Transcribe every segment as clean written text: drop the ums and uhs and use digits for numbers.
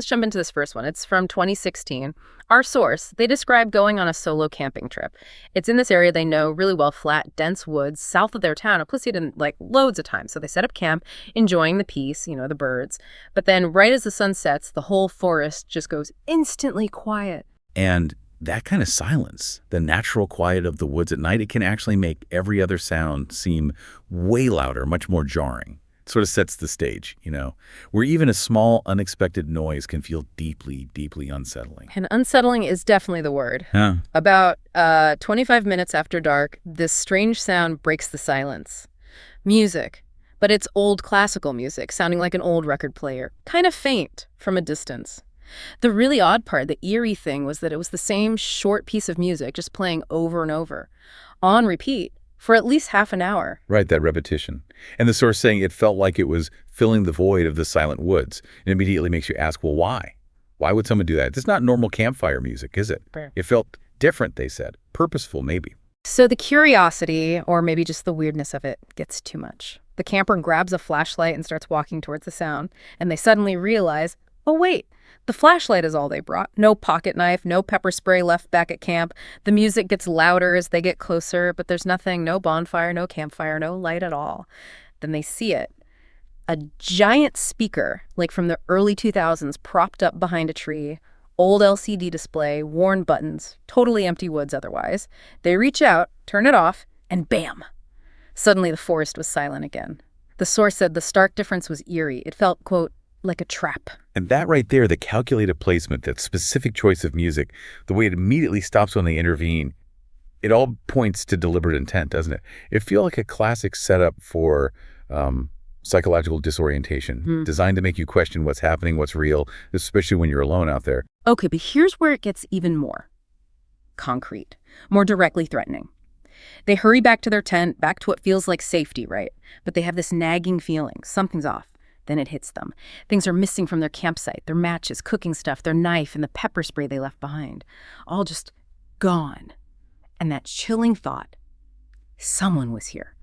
Let's jump into this first one. It's from 2016. Our source, they describe going on a solo camping trip. It's in this area they know really well, flat, dense woods south of their town. Plus, he didn't like loads of time. So they set up camp, enjoying the peace, the birds. But then right as the sun sets, the whole forest just goes instantly quiet. And that kind of silence, the natural quiet of the woods at night, it can actually make every other sound seem way louder, much more jarring. Sort of sets the stage, where even a small, unexpected noise can feel deeply, deeply unsettling. And unsettling is definitely the word. Huh. About 25 minutes after dark, this strange sound breaks the silence. Music, but it's old classical music, sounding like an old record player, kind of faint from a distance. The really odd part, the eerie thing, was that it was the same short piece of music, just playing over and over, on repeat, for at least half an hour. Right, that repetition. And the source saying it felt like it was filling the void of the silent woods. It immediately makes you ask, well, why? Why would someone do that? It's not normal campfire music, is it? Fair. It felt different, they said. Purposeful, maybe. So the curiosity, or maybe just the weirdness of it, gets too much. The camper grabs a flashlight and starts walking towards the sound, and they suddenly realize, oh wait, the flashlight is all they brought. No pocket knife, no pepper spray left back at camp. The music gets louder as they get closer, but there's nothing, no bonfire, no campfire, no light at all. Then they see it. A giant speaker, like from the early 2000s, propped up behind a tree. Old LCD display, worn buttons, totally empty woods otherwise. They reach out, turn it off, and bam! Suddenly the forest was silent again. The source said the stark difference was eerie. It felt, quote, like a trap. And that right there, the calculated placement, that specific choice of music, the way it immediately stops when they intervene, it all points to deliberate intent, doesn't it? It feels like a classic setup for psychological disorientation, designed to make you question what's happening, what's real, especially when you're alone out there. Okay, but here's where it gets even more concrete, more directly threatening. They hurry back to their tent, back to what feels like safety, right? But they have this nagging feeling. Something's off. Then it hits them. Things are missing from their campsite, their matches, cooking stuff, their knife, and the pepper spray they left behind. All just gone. And that chilling thought, someone was here,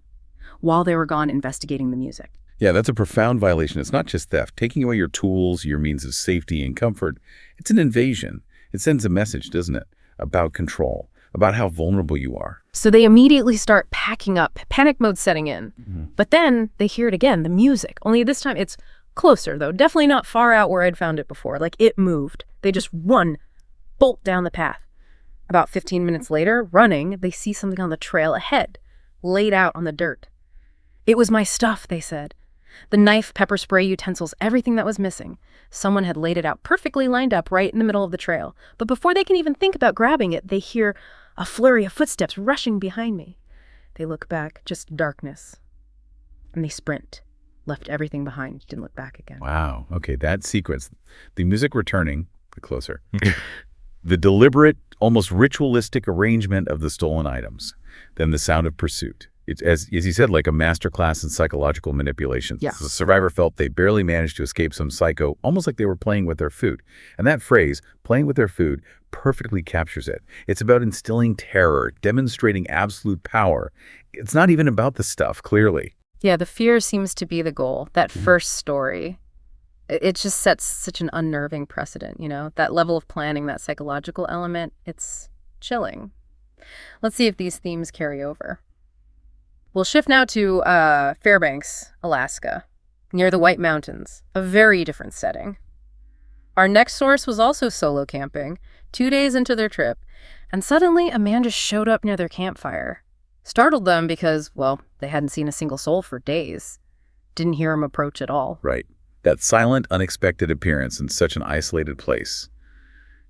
while they were gone investigating the music. Yeah, that's a profound violation. It's not just theft. Taking away your tools, your means of safety and comfort, it's an invasion. It sends a message, doesn't it, about control, about how vulnerable you are. So they immediately start packing up, panic mode setting in. But then they hear it again, the music. Only this time it's closer, though. Definitely not far out where I'd found it before. Like, it moved. They just run, bolt down the path. About 15 minutes later, running, they see something on the trail ahead, laid out on the dirt. It was my stuff, they said. The knife, pepper spray, utensils, everything that was missing. Someone had laid it out perfectly lined up right in the middle of the trail. But before they can even think about grabbing it, they hear a flurry of footsteps rushing behind me. They look back, just darkness. And they sprint, left everything behind, didn't look back again. Wow. Okay, that sequence, the music returning, the closer, the deliberate, almost ritualistic arrangement of the stolen items, then the sound of pursuit. It's, as you said, like a masterclass in psychological manipulation. Yeah. The survivor felt they barely managed to escape some psycho, almost like they were playing with their food. And that phrase, playing with their food, perfectly captures it. It's about instilling terror, demonstrating absolute power. It's not even about the stuff, clearly. Yeah, the fear seems to be the goal. That first story, it just sets such an unnerving precedent, That level of planning, that psychological element, it's chilling. Let's see if these themes carry over. We'll shift now to Fairbanks, Alaska, near the White Mountains, a very different setting. Our next source was also solo camping, 2 days into their trip, and suddenly a man just showed up near their campfire. Startled them because, well, they hadn't seen a single soul for days. Didn't hear him approach at all. Right. That silent, unexpected appearance in such an isolated place,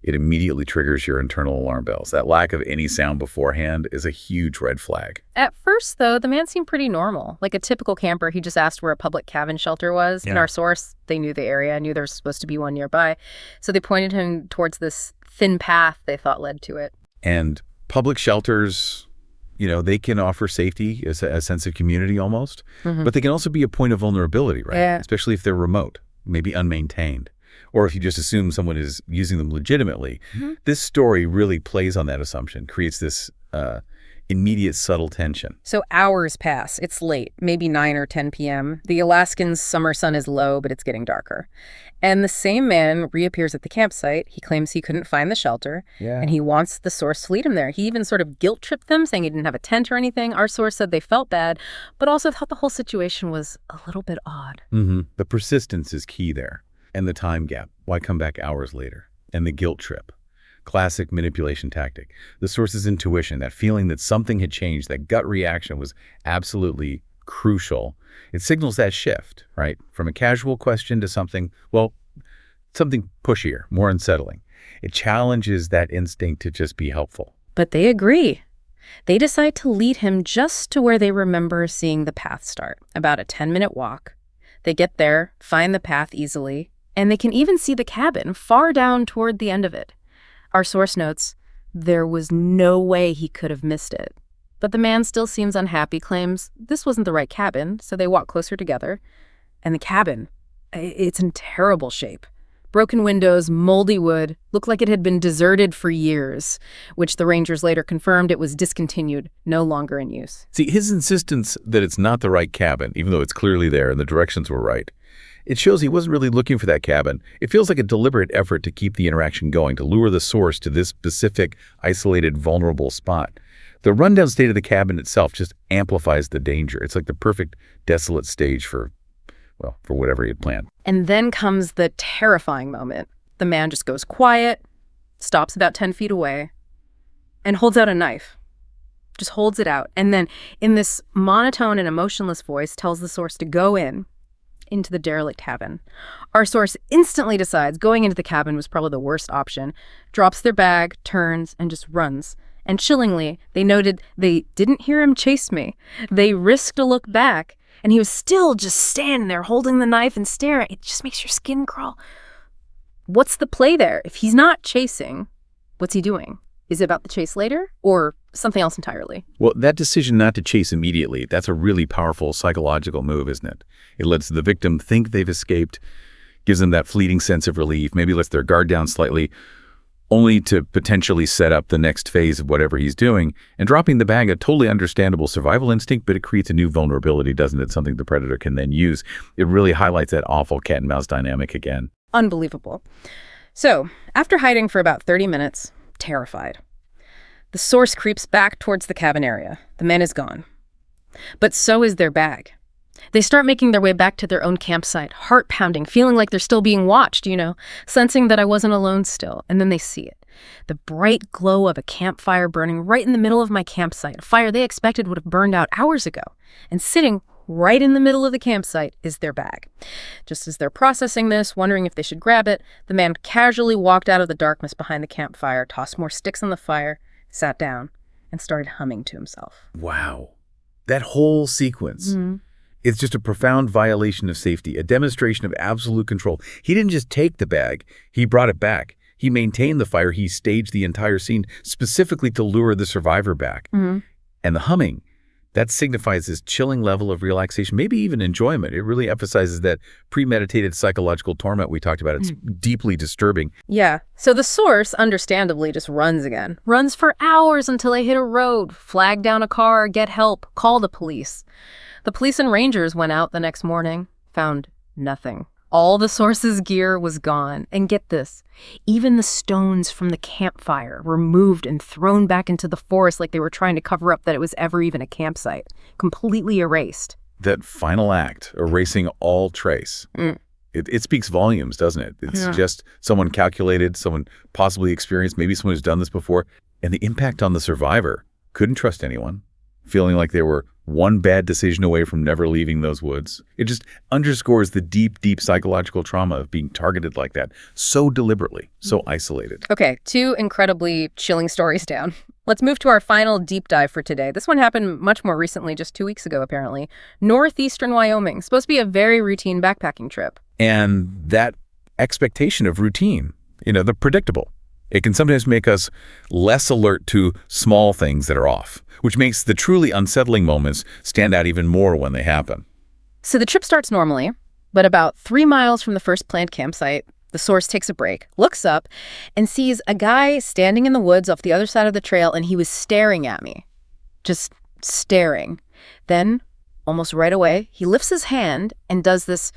it immediately triggers your internal alarm bells. That lack of any sound beforehand is a huge red flag. At first, though, the man seemed pretty normal. Like a typical camper, he just asked where a public cabin shelter was. Yeah. In our source, they knew the area, knew there was supposed to be one nearby. So they pointed him towards this thin path they thought led to it. And public shelters, they can offer safety, as a sense of community almost, but they can also be a point of vulnerability, right? Yeah. Especially if they're remote, maybe unmaintained, or if you just assume someone is using them legitimately. This story really plays on that assumption, creates this immediate subtle tension. So hours pass. It's late, maybe 9 or 10 p.m. The Alaskan summer sun is low, but it's getting darker. And the same man reappears at the campsite. He claims he couldn't find the shelter, and he wants the source to lead him there. He even sort of guilt-tripped them, saying he didn't have a tent or anything. Our source said they felt bad, but also thought the whole situation was a little bit odd. The persistence is key there. And the time gap. Why come back hours later? And the guilt trip. Classic manipulation tactic. The source's intuition, that feeling that something had changed, that gut reaction was absolutely crucial. It signals that shift, right? From a casual question to something, well, something pushier, more unsettling. It challenges that instinct to just be helpful. But they agree. They decide to lead him just to where they remember seeing the path start, about a 10-minute walk. They get there, find the path easily, and they can even see the cabin far down toward the end of it. Our source notes, there was no way he could have missed it. But the man still seems unhappy, claims this wasn't the right cabin, so they walk closer together. And the cabin, it's in terrible shape. Broken windows, moldy wood, looked like it had been deserted for years, which the rangers later confirmed it was discontinued, no longer in use. See, his insistence that it's not the right cabin, even though it's clearly there and the directions were right, it shows he wasn't really looking for that cabin. It feels like a deliberate effort to keep the interaction going, to lure the source to this specific, isolated, vulnerable spot. The rundown state of the cabin itself just amplifies the danger. It's like the perfect desolate stage for whatever he had planned. And then comes the terrifying moment. The man just goes quiet, stops about 10 feet away, and holds out a knife. Just holds it out. And then, in this monotone and emotionless voice, tells the source to go into the derelict cabin. Our source instantly decides going into the cabin was probably the worst option, drops their bag, turns, and just runs. And chillingly, they noted they didn't hear him chase me. They risked a look back, and he was still just standing there holding the knife and staring. It just makes your skin crawl. What's the play there? If he's not chasing, what's he doing? Is it about the chase later or something else entirely? Well, that decision not to chase immediately, that's a really powerful psychological move, isn't it? It lets the victim think they've escaped, gives them that fleeting sense of relief, maybe lets their guard down slightly, only to potentially set up the next phase of whatever he's doing. And dropping the bag, a totally understandable survival instinct, but it creates a new vulnerability, doesn't it? Something the predator can then use. It really highlights that awful cat and mouse dynamic again. Unbelievable. So, after hiding for about 30 minutes, terrified, the source creeps back towards the cabin area. The man is gone. But so is their bag. They start making their way back to their own campsite, heart pounding, feeling like they're still being watched, sensing that I wasn't alone still. And then they see it. The bright glow of a campfire burning right in the middle of my campsite, a fire they expected would have burned out hours ago. And sitting right in the middle of the campsite is their bag. Just as they're processing this, wondering if they should grab it, the man casually walked out of the darkness behind the campfire, tossed more sticks on the fire, sat down, and started humming to himself. Wow. That whole sequence. It's just a profound violation of safety, a demonstration of absolute control. He didn't just take the bag, he brought it back. He maintained the fire, he staged the entire scene specifically to lure the survivor back. And the humming, that signifies this chilling level of relaxation, maybe even enjoyment. It really emphasizes that premeditated psychological torment we talked about. It's deeply disturbing. Yeah. So the source, understandably, just runs again. Runs for hours until they hit a road, flag down a car, get help, call the police. The police and rangers went out the next morning, found nothing. All the source's gear was gone. And get this, even the stones from the campfire were moved and thrown back into the forest like they were trying to cover up that it was ever even a campsite. Completely erased. That final act, erasing all trace. It speaks volumes, doesn't it? It's just someone calculated, someone possibly experienced, maybe someone who's done this before. And the impact on the survivor, couldn't trust anyone, feeling like they were one bad decision away from never leaving those woods. It just underscores the deep, deep psychological trauma of being targeted like that, so deliberately, so isolated. Okay, 2 incredibly chilling stories down. Let's move to our final deep dive for today. This one happened much more recently, just 2 weeks ago, apparently. Northeastern Wyoming, supposed to be a very routine backpacking trip. And that expectation of routine, the predictable, it can sometimes make us less alert to small things that are off, which makes the truly unsettling moments stand out even more when they happen. So the trip starts normally, but about 3 miles from the first planned campsite, the source takes a break, looks up, and sees a guy standing in the woods off the other side of the trail, and he was staring at me. Just staring. Then, almost right away, he lifts his hand and does this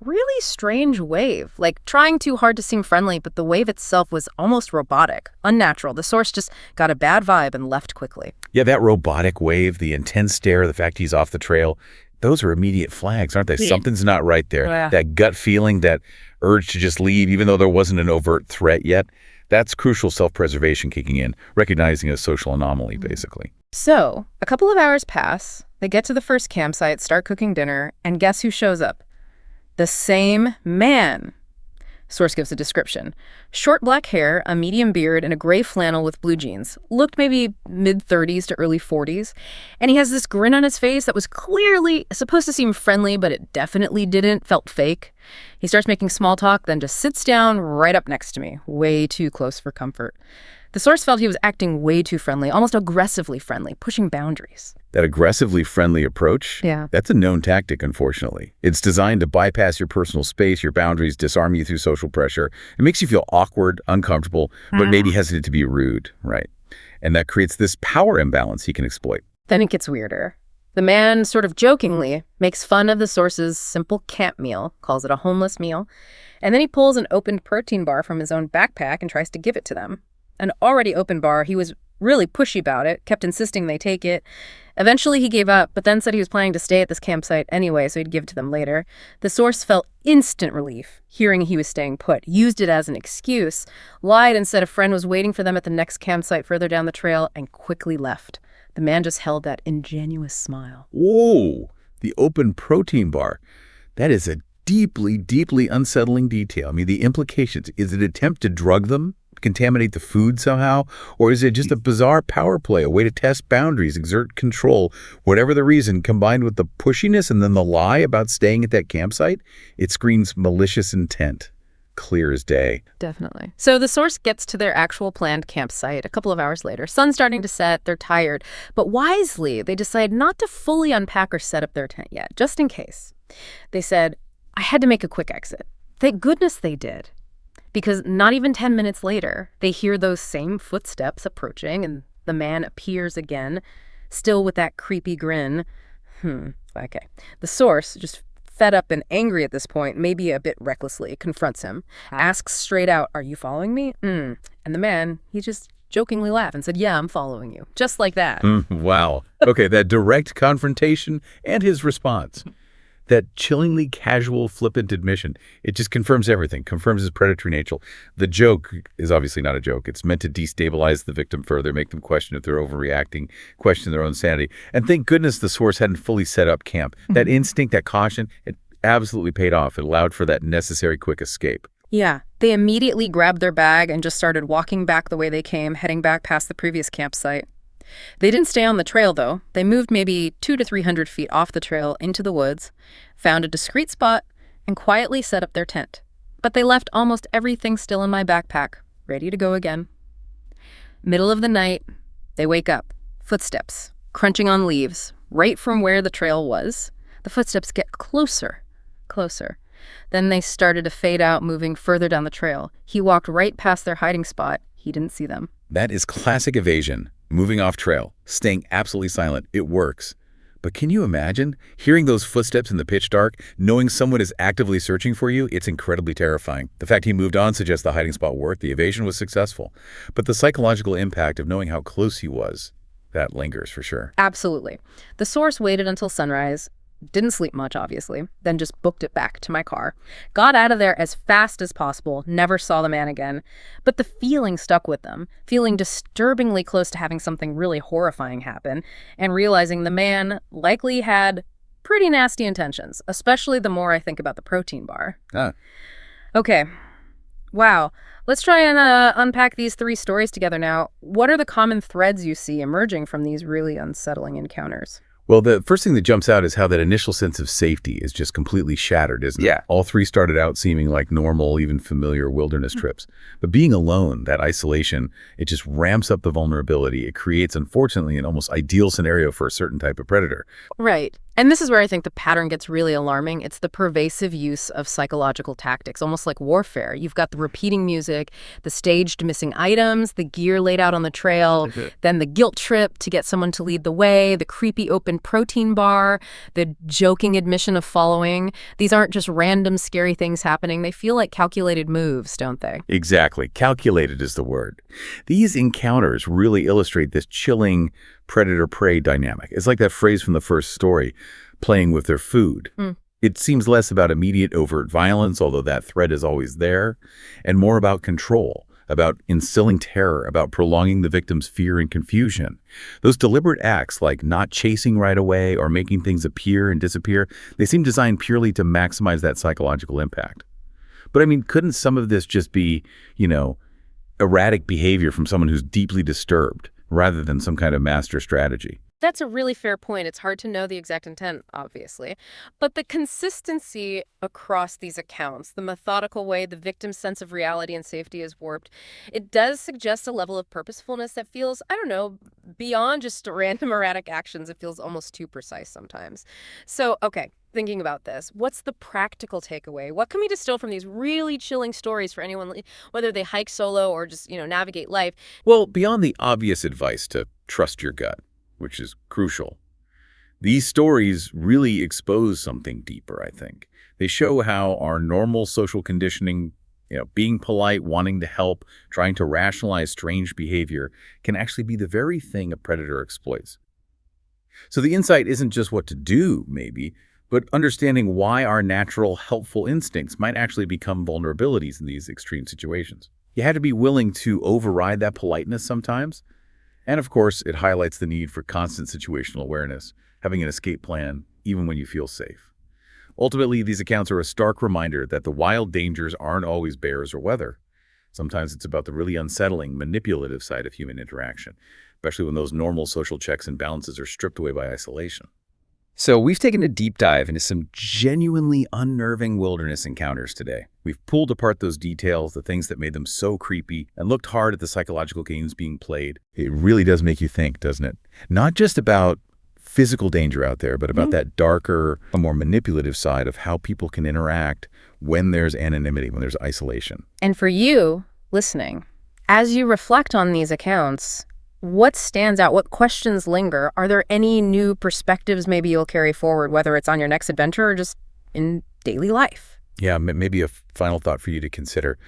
really strange wave, like trying too hard to seem friendly, but the wave itself was almost robotic, unnatural. The source just got a bad vibe and left quickly. Yeah, that robotic wave, the intense stare, the fact he's off the trail, those are immediate flags, aren't they? Yeah. Something's not right there. Yeah. That gut feeling, that urge to just leave, even though there wasn't an overt threat yet, that's crucial self-preservation kicking in, recognizing a social anomaly, basically. So, a couple of hours pass, they get to the first campsite, start cooking dinner, and guess who shows up? The same man. Source gives a description. Short black hair, a medium beard, and a gray flannel with blue jeans. Looked maybe mid-30s to early 40s. And he has this grin on his face that was clearly supposed to seem friendly, but it definitely didn't, felt fake. He starts making small talk, then just sits down right up next to me, way too close for comfort. The source felt he was acting way too friendly, almost aggressively friendly, pushing boundaries. That aggressively friendly approach, Yeah. that's a known tactic, unfortunately. It's designed to bypass your personal space, your boundaries, disarm you through social pressure. It makes you feel awkward, uncomfortable, but maybe hesitant to be rude, right? And that creates this power imbalance he can exploit. Then it gets weirder. The man sort of jokingly makes fun of the source's simple camp meal, calls it a homeless meal, and then he pulls an opened protein bar from his own backpack and tries to give it to them. An already open bar, he was really pushy about it, kept insisting they take it. Eventually he gave up, but then said he was planning to stay at this campsite anyway, so he'd give it to them later. The source felt instant relief, hearing he was staying put, used it as an excuse, lied and said a friend was waiting for them at the next campsite further down the trail, and quickly left. The man just held that ingenuous smile. Whoa, the open protein bar. That is a deeply, deeply unsettling detail. I mean, the implications, is it an attempt to drug them? Contaminate the food somehow? Or is it just a bizarre power play, a way to test boundaries, exert control? Whatever the reason, combined with the pushiness and then the lie about staying at that campsite, it screams malicious intent. Clear as day. Definitely. So the source gets to their actual planned campsite a couple of hours later. Sun's starting to set, they're tired, but wisely, they decide not to fully unpack or set up their tent yet, just in case. They said, I had to make a quick exit. Thank goodness they did. Because not even 10 minutes later, they hear those same footsteps approaching, and the man appears again, still with that creepy grin. Okay. The source, just fed up and angry at this point, maybe a bit recklessly, confronts him, asks straight out, are you following me? And the man, he just jokingly laughed and said, yeah, I'm following you. Just like that. Wow. Okay, that direct confrontation and his response. That chillingly casual, flippant admission, it just confirms everything, confirms his predatory nature. The joke is obviously not a joke. It's meant to destabilize the victim further, make them question if they're overreacting, question their own sanity. And thank goodness the source hadn't fully set up camp. That instinct, that caution, it absolutely paid off. It allowed for that necessary quick escape. Yeah, they immediately grabbed their bag and just started walking back the way they came, heading back past the previous campsite. They didn't stay on the trail, though. They moved maybe 200 to 300 feet off the trail into the woods, found a discreet spot, and quietly set up their tent. But they left almost everything still in my backpack, ready to go again. Middle of the night, they wake up. Footsteps, crunching on leaves, right from where the trail was. The footsteps get closer. Then they started to fade out, moving further down the trail. He walked right past their hiding spot. He didn't see them. That is classic evasion. Moving off trail, staying absolutely silent. It works. But can you imagine hearing those footsteps in the pitch dark, knowing someone is actively searching for you? It's incredibly terrifying. The fact he moved on suggests the hiding spot worked. The evasion was successful. But the psychological impact of knowing how close he was, that lingers for sure. Absolutely. The source waited until sunrise. Didn't sleep much, obviously, then just booked it back to my car. Got out of there as fast as possible, never saw the man again. But the feeling stuck with them, feeling disturbingly close to having something really horrifying happen, and realizing the man likely had pretty nasty intentions, especially the more I think about the protein bar. Okay. Wow. Let's try and unpack these three stories together now. What are the common threads you see emerging from these really unsettling encounters? Well, the first thing that jumps out is how that initial sense of safety is just completely shattered, isn't it? Yeah. All three started out seeming like normal, even familiar wilderness trips. But being alone, that isolation, it just ramps up the vulnerability. It creates, unfortunately, an almost ideal scenario for a certain type of predator. Right. And this is where I think the pattern gets really alarming. It's the pervasive use of psychological tactics, almost like warfare. You've got the repeating music, the staged missing items, the gear laid out on the trail, then the guilt trip to get someone to lead the way, the creepy open protein bar, the joking admission of following. These aren't just random scary things happening. They feel like calculated moves, don't they? Exactly. Calculated is the word. These encounters really illustrate this chilling predator-prey dynamic. It's like that phrase from the first story, playing with their food. It seems less about immediate overt violence, although that threat is always there, and more about control, about instilling terror, about prolonging the victim's fear and confusion. Those deliberate acts, like not chasing right away or making things appear and disappear, they seem designed purely to maximize that psychological impact. But I mean, couldn't some of this just be, erratic behavior from someone who's deeply disturbed, rather than some kind of master strategy? That's a really fair point. It's hard to know the exact intent, obviously. But the consistency across these accounts, the methodical way the victim's sense of reality and safety is warped, it does suggest a level of purposefulness that feels, I don't know, beyond just random erratic actions. It feels almost too precise sometimes. So, okay, thinking about this, what's the practical takeaway? What can we distill from these really chilling stories for anyone, whether they hike solo or just, navigate life? Well, beyond the obvious advice to trust your gut, which is crucial, these stories really expose something deeper, I think. They show how our normal social conditioning, being polite, wanting to help, trying to rationalize strange behavior, can actually be the very thing a predator exploits. So the insight isn't just what to do, maybe, but understanding why our natural helpful instincts might actually become vulnerabilities in these extreme situations. You have to be willing to override that politeness sometimes. And of course, it highlights the need for constant situational awareness, having an escape plan, even when you feel safe. Ultimately, these accounts are a stark reminder that the wild dangers aren't always bears or weather. Sometimes it's about the really unsettling, manipulative side of human interaction, especially when those normal social checks and balances are stripped away by isolation. So we've taken a deep dive into some genuinely unnerving wilderness encounters today. We've pulled apart those details, the things that made them so creepy, and looked hard at the psychological games being played. It really does make you think, doesn't it? Not just about physical danger out there, but about that darker, more manipulative side of how people can interact when there's anonymity, when there's isolation. And for you, listening, as you reflect on these accounts, what stands out? What questions linger? Are there any new perspectives maybe you'll carry forward, whether it's on your next adventure or just in daily life? Yeah, maybe a final thought for you to consider.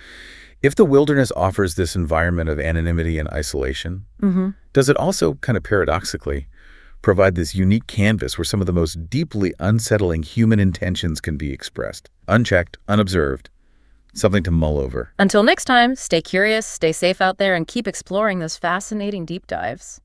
If the wilderness offers this environment of anonymity and isolation, does it also kind of paradoxically provide this unique canvas where some of the most deeply unsettling human intentions can be expressed, unchecked, unobserved? Something to mull over. Until next time, stay curious, stay safe out there, and keep exploring those fascinating deep dives.